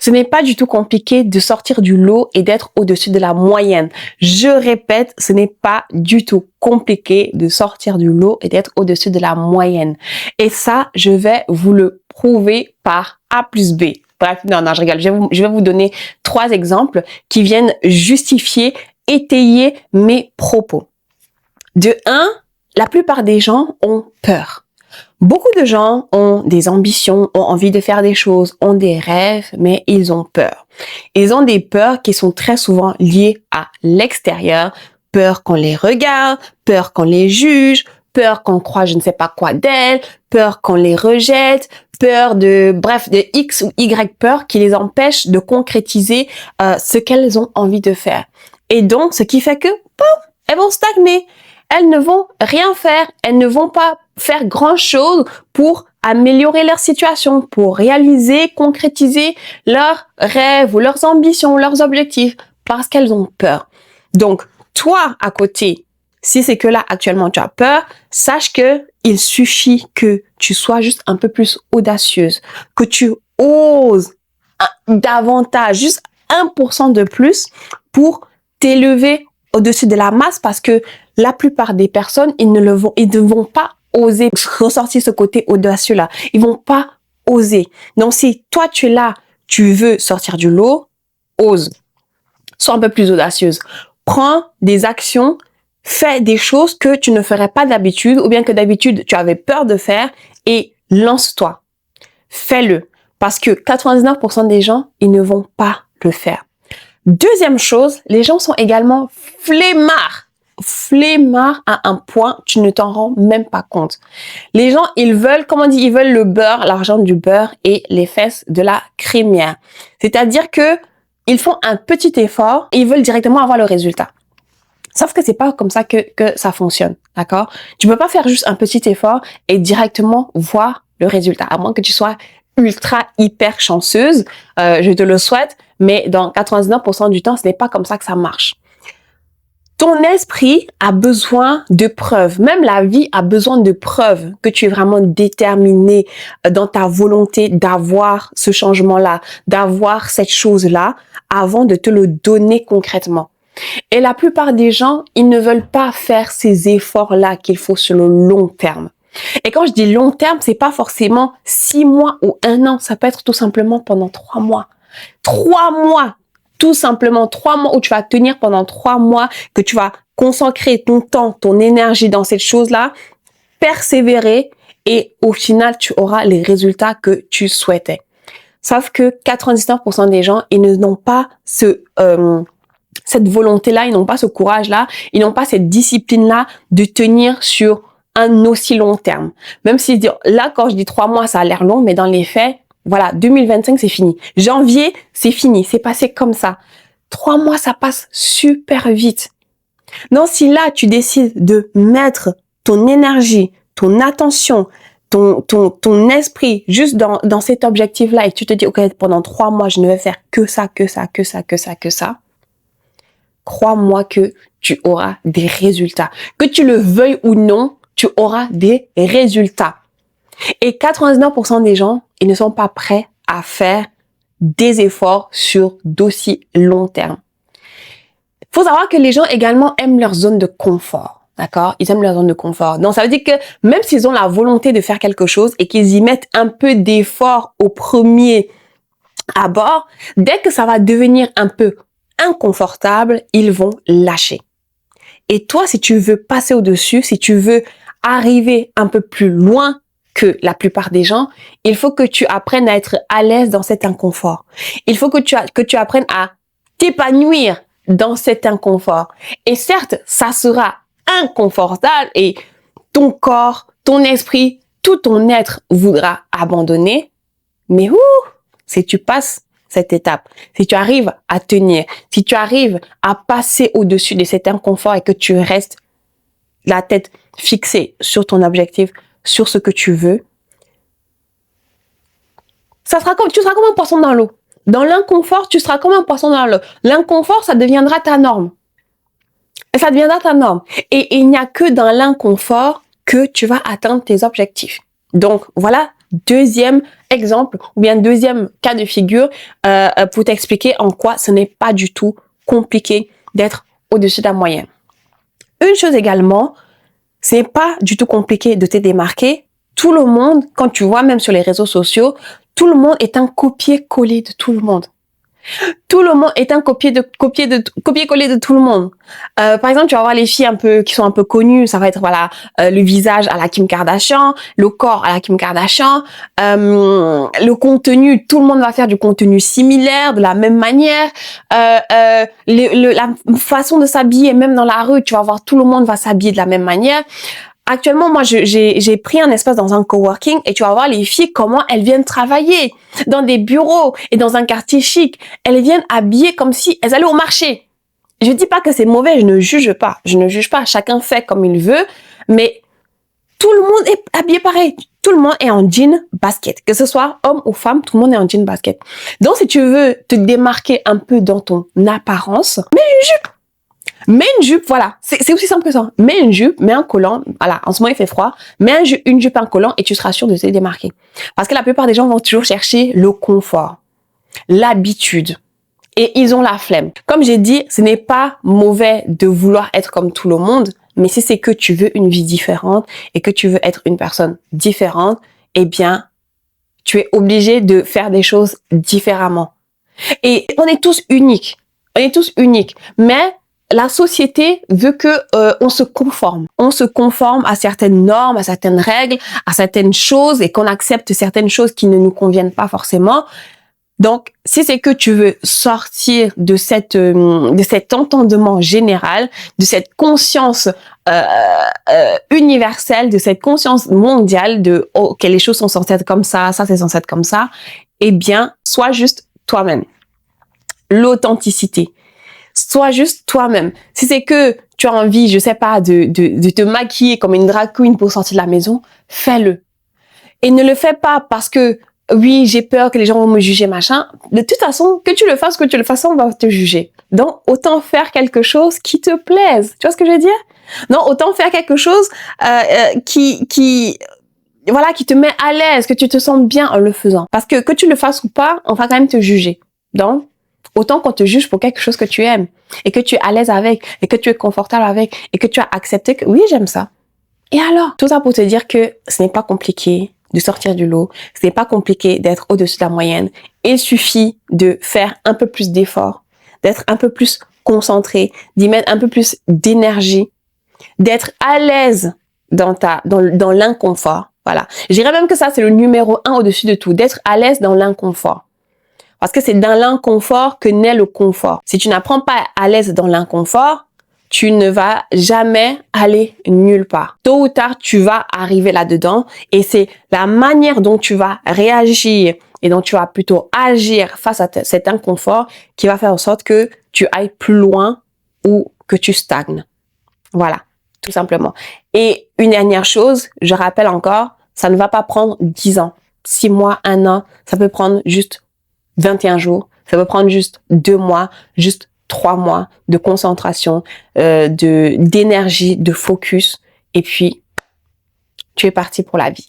Ce n'est pas du tout compliqué de sortir du lot et d'être au-dessus de la moyenne. Je répète, ce n'est pas du tout compliqué de sortir du lot et d'être au-dessus de la moyenne. Et ça, je vais vous le prouver par A plus B. Bref, non, je rigole. Je vais vous donner 3 exemples qui viennent justifier, étayer mes propos. De 1, la plupart des gens ont peur. Beaucoup de gens ont des ambitions, ont envie de faire des choses, ont des rêves, mais ils ont peur. Ils ont des peurs qui sont très souvent liées à l'extérieur. Peur qu'on les regarde, peur qu'on les juge, peur qu'on croit je ne sais pas quoi d'elles, peur qu'on les rejette, peur de X ou Y peur qui les empêche de concrétiser ce qu'elles ont envie de faire. Et donc, ce qui fait que, elles vont stagner. Elles ne vont rien faire. Elles ne vont pas faire grand-chose pour améliorer leur situation, pour réaliser, concrétiser leurs rêves ou leurs ambitions, leurs objectifs, parce qu'elles ont peur. Donc, toi, à côté, si c'est que là, actuellement, tu as peur, sache que il suffit que tu sois juste un peu plus audacieuse, que tu oses davantage, juste 1% de plus pour t'élever au-dessus de la masse, parce que la plupart des personnes, ils ne vont pas oser ressortir ce côté audacieux-là. Ils vont pas oser. Donc, si toi, tu es là, tu veux sortir du lot, ose. Sois un peu plus audacieuse. Prends des actions, fais des choses que tu ne ferais pas d'habitude ou bien que d'habitude, tu avais peur de faire et lance-toi. Fais-le. Parce que 99% des gens, ils ne vont pas le faire. Deuxième chose, les gens sont également flemmards. Flemmards à un point, tu ne t'en rends même pas compte. Les gens, ils veulent, comme on dit, ils veulent le beurre, l'argent du beurre et les fesses de la crémière. C'est-à-dire que ils font un petit effort et ils veulent directement avoir le résultat. Sauf que c'est pas comme ça que ça fonctionne, d'accord? Tu peux pas faire juste un petit effort et directement voir le résultat, à moins que tu sois ultra hyper chanceuse, je te le souhaite, mais dans 99% du temps, ce n'est pas comme ça que ça marche. Ton esprit a besoin de preuves, même la vie a besoin de preuves que tu es vraiment déterminé dans ta volonté d'avoir ce changement-là, d'avoir cette chose-là, avant de te le donner concrètement. Et la plupart des gens, ils ne veulent pas faire ces efforts-là qu'il faut sur le long terme. Et quand je dis long terme, c'est pas forcément 6 mois ou 1 an, ça peut être tout simplement pendant 3 mois. 3 mois! Tout simplement 3 mois où tu vas tenir pendant 3 mois, que tu vas consacrer ton temps, ton énergie dans cette chose-là, persévérer et au final, tu auras les résultats que tu souhaitais. Sauf que 99% des gens, ils n'ont pas cette volonté-là, ils n'ont pas ce courage-là, ils n'ont pas cette discipline-là de tenir sur un aussi long terme. Même si là, quand je dis 3 mois, ça a l'air long, mais dans les faits, voilà, 2025, c'est fini. Janvier, c'est fini. C'est passé comme ça. 3 mois, ça passe super vite. Donc, si là, tu décides de mettre ton énergie, ton attention, ton esprit juste dans cet objectif-là et que tu te dis, OK, pendant 3 mois, je ne vais faire que ça, crois-moi que tu auras des résultats. Que tu le veuilles ou non, tu auras des résultats. Et 99% des gens, ils ne sont pas prêts à faire des efforts sur d'aussi long terme. Il faut savoir que les gens également aiment leur zone de confort. D'accord? Ils aiment leur zone de confort. Donc, ça veut dire que même s'ils ont la volonté de faire quelque chose et qu'ils y mettent un peu d'effort au premier abord, dès que ça va devenir un peu inconfortable, ils vont lâcher. Et toi, si tu veux passer au-dessus, si tu veux arriver un peu plus loin que la plupart des gens, il faut que tu apprennes à être à l'aise dans cet inconfort. Il faut que tu apprennes à t'épanouir dans cet inconfort. Et certes, ça sera inconfortable et ton corps, ton esprit, tout ton être voudra abandonner. Mais si tu passes cette étape, si tu arrives à tenir, si tu arrives à passer au-dessus de cet inconfort et que tu restes la tête fixée sur ton objectif, sur ce que tu veux, tu seras comme un poisson dans l'eau. Dans l'inconfort, tu seras comme un poisson dans l'eau. L'inconfort, ça deviendra ta norme. Et ça deviendra ta norme. Et il n'y a que dans l'inconfort que tu vas atteindre tes objectifs. Donc, voilà deuxième exemple ou bien deuxième cas de figure pour t'expliquer en quoi ce n'est pas du tout compliqué d'être au-dessus de la moyenne. Une chose également, c'est pas du tout compliqué de te démarquer. Tout le monde, quand tu vois même sur les réseaux sociaux, tout le monde est un copier-coller de tout le monde. Tout le monde est un copier-coller de tout le monde. Par exemple, tu vas voir les filles qui sont un peu connues, ça va être le visage à la Kim Kardashian, le corps à la Kim Kardashian, le contenu, tout le monde va faire du contenu similaire, de la même manière. La façon de s'habiller, même dans la rue, tu vas voir tout le monde va s'habiller de la même manière. Actuellement, moi, j'ai pris un espace dans un coworking et tu vas voir les filles, comment elles viennent travailler dans des bureaux et dans un quartier chic. Elles viennent habillées comme si elles allaient au marché. Je dis pas que c'est mauvais, je ne juge pas. Je ne juge pas, chacun fait comme il veut, mais tout le monde est habillé pareil. Tout le monde est en jean basket. Que ce soit homme ou femme, tout le monde est en jean basket. Donc, si tu veux te démarquer un peu dans ton apparence, mets une jupe. Mets une jupe, voilà. C'est aussi simple que ça. Mets une jupe, mets un collant. Voilà, en ce moment, il fait froid. Mets une jupe, un collant et tu seras sûr de te démarquer. Parce que la plupart des gens vont toujours chercher le confort, l'habitude. Et ils ont la flemme. Comme j'ai dit, ce n'est pas mauvais de vouloir être comme tout le monde. Mais si c'est que tu veux une vie différente et que tu veux être une personne différente, eh bien, tu es obligé de faire des choses différemment. Et on est tous uniques. On est tous uniques. Mais la société veut que on se conforme. On se conforme à certaines normes, à certaines règles, à certaines choses et qu'on accepte certaines choses qui ne nous conviennent pas forcément. Donc, si c'est que tu veux sortir de cet entendement général, de cette conscience universelle, de cette conscience mondiale de ok, les choses sont censées être comme ça c'est censé être comme ça, eh bien, sois juste toi-même. L'authenticité. Sois juste toi-même. Si c'est que tu as envie, je sais pas, de te maquiller comme une drag queen pour sortir de la maison, fais-le. Et ne le fais pas parce que, oui, j'ai peur que les gens vont me juger, machin. De toute façon, que tu le fasses, on va te juger. Donc, autant faire quelque chose qui te plaise. Tu vois ce que je veux dire? Non, autant faire quelque chose qui te met à l'aise, que tu te sens bien en le faisant. Parce que tu le fasses ou pas, on va quand même te juger. Donc, autant qu'on te juge pour quelque chose que tu aimes et que tu es à l'aise avec et que tu es confortable avec et que tu as accepté que oui, j'aime ça. Et alors, tout ça pour te dire que ce n'est pas compliqué de sortir du lot, ce n'est pas compliqué d'être au-dessus de la moyenne. Il suffit de faire un peu plus d'efforts, d'être un peu plus concentré, d'y mettre un peu plus d'énergie, d'être à l'aise dans l'inconfort. Voilà. Je dirais même que ça, c'est le numéro 1 au-dessus de tout, d'être à l'aise dans l'inconfort. Parce que c'est dans l'inconfort que naît le confort. Si tu n'apprends pas à l'aise dans l'inconfort, tu ne vas jamais aller nulle part. Tôt ou tard, tu vas arriver là-dedans et c'est la manière dont tu vas réagir et dont tu vas plutôt agir face à cet inconfort qui va faire en sorte que tu ailles plus loin ou que tu stagnes. Voilà, tout simplement. Et une dernière chose, je rappelle encore, ça ne va pas prendre 10 ans, 6 mois, 1 an, ça peut prendre juste 21 jours, ça peut prendre juste 2 mois, juste 3 mois de concentration, d'énergie, de focus, et puis tu es parti pour la vie.